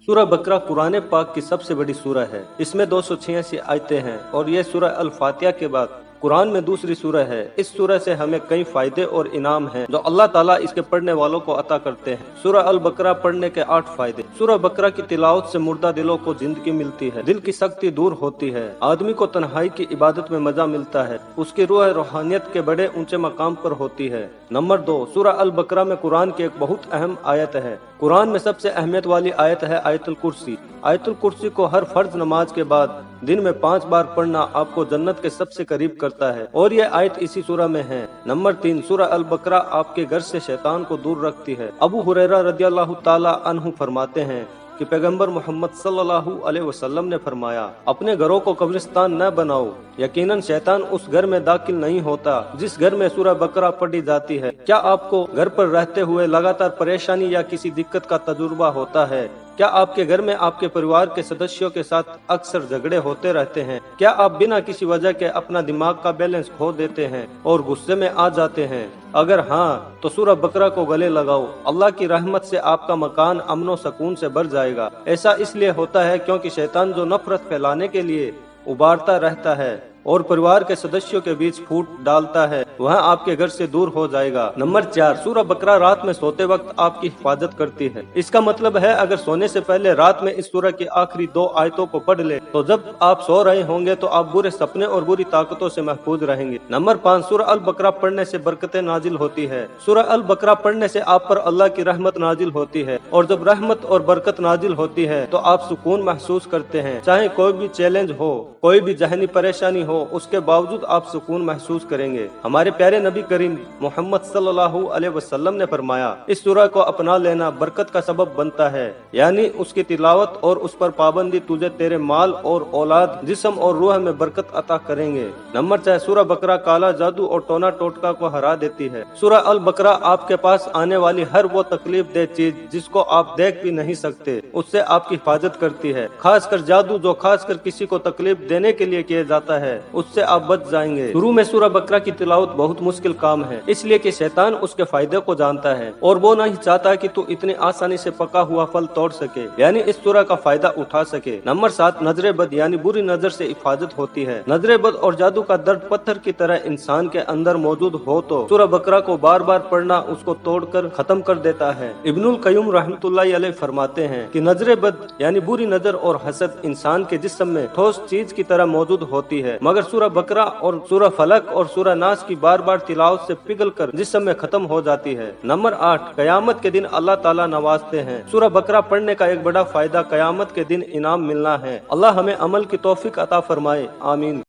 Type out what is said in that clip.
सूरह बकरा कुरान पाक की सबसे बड़ी सूरह है। इसमें 286 आयतें हैं और यह सूरह अल फातिहा के बाद कुरान में दूसरी सूरह है। इस सूरह से हमें कई फायदे और इनाम हैं जो अल्लाह ताला इसके पढ़ने वालों को अता करते हैं। सूरह अल बकरा पढ़ने के 8 फायदे। सूरह बकरा की तिलावत से मुर्दा दिलों को जिंदगी मिलती है, दिल की सख्ती दूर होती है, आदमी को तन्हाई की इबादत में मजा मिलता है, उसकी रूह रूहानियत के बड़े ऊंचे मकाम पर होती है। नंबर 2, सूरह अल बकरा में कुरान की एक बहुत अहम आयत है। कुरान में सबसे अहमियत वाली आयत है आयतुल कुर्सी। आयतुल कुर्सी को हर फर्ज नमाज के बाद दिन में 5 बार पढ़ना आपको जन्नत के सबसे करीब करता है और यह आयत इसी सूरह में है। नंबर 3, सूरह अल बकरा आपके घर से शैतान को दूर रखती है। अबू हुरैरा रदियल्लाहु ताला अन्हु फरमाते हैं कि पैगंबर मोहम्मद सल्लल्लाहु अलैहि वसल्लम ने फरमाया, अपने घरों को कब्रिस्तान न बनाओ, यकीनन शैतान उस घर में दाखिल नहीं होता जिस घर में सूरह बकरा पढ़ी जाती है। क्या आपको घर पर रहते हुए लगातार परेशानी या किसी दिक्कत का तजुर्बा होता है? क्या आपके घर में आपके परिवार के सदस्यों के साथ अक्सर झगड़े होते रहते हैं? क्या आप बिना किसी वजह के अपना दिमाग का बैलेंस खो देते हैं और गुस्से में आ जाते हैं? अगर हाँ, तो सूरह बकरा को गले लगाओ। अल्लाह की रहमत से आपका मकान अमन और सुकून से भर जाएगा। ऐसा इसलिए होता है क्योंकि शैतान जो नफरत फैलाने के लिए उबारता रहता है और परिवार के सदस्यों के बीच फूट डालता है, वह आपके घर से दूर हो जाएगा। नंबर 4, सूरह बकरा रात में सोते वक्त आपकी हिफाजत करती है। इसका मतलब है अगर सोने से पहले रात में इस सूरह की आखिरी 2 आयतों को पढ़ ले तो जब आप सो रहे होंगे तो आप बुरे सपने और बुरी ताकतों से महफूज रहेंगे। नंबर 5, सूरह अल बकरा पढ़ने से बरकतें नाजिल होती है। सूरह अल बकरा पढ़ने से आप पर अल्लाह की रहमत नाजिल होती है और जब रहमत और बरकत नाजिल होती है तो आप सुकून महसूस करते हैं। चाहे कोई भी चैलेंज हो, कोई भी जहनी परेशानी हो, उसके बावजूद आप सुकून महसूस करेंगे। हमारे प्यारे नबी करीम मोहम्मद सल्लल्लाहु अलैहि वसल्लम ने फरमाया, इस सूरह को अपना लेना बरकत का सबब बनता है, यानी उसकी तिलावत और उस पर पाबंदी तुझे तेरे माल और औलाद, जिस्म और रूह में बरकत अता करेंगे। नंबर 6, सूरह बकरा काला जादू और टोना टोटका को हरा देती है। सूरह अल बकरा आपके पास आने वाली हर वो तकलीफ दे चीज जिसको आप देख भी नहीं सकते, उससे आपकी हिफाजत करती है। खासकर जादू जो खासकर किसी को तकलीफ देने के लिए किया जाता है, उससे आप बच जाएंगे। शुरू में सूरह बकरा की तिलावत बहुत मुश्किल काम है, इसलिए कि शैतान उसके फायदे को जानता है और वो नहीं चाहता कि तू इतनी आसानी से पका हुआ फल तोड़ सके, यानी इस सूरह का फायदा उठा सके। नंबर 7, नजरे बद यानी बुरी नजर से हिफाजत होती है। नजरे बद और जादू का दर्द पत्थर की तरह इंसान के अंदर मौजूद हो तो सूरह बकरा को बार बार पढ़ना उसको तोड़कर खत्म कर देता है। इब्नुल कय्यूम रहमतुल्लाहि अलैह फरमाते हैं कि नजरे बद यानी बुरी नजर और हसद इंसान के जिस्म में ठोस चीज की तरह मौजूद होती है, मगर सूरह बकरा और सूरह फलक और सूरह नास की बार बार तिलावत से पिघल कर जिस्म में खत्म हो जाती है। नंबर 8, कयामत के दिन अल्लाह ताला नवाजते हैं। सूरह बकरा पढ़ने का एक बड़ा फायदा कयामत के दिन इनाम मिलना है। अल्लाह हमें अमल की तौफीक अता फरमाए, आमीन।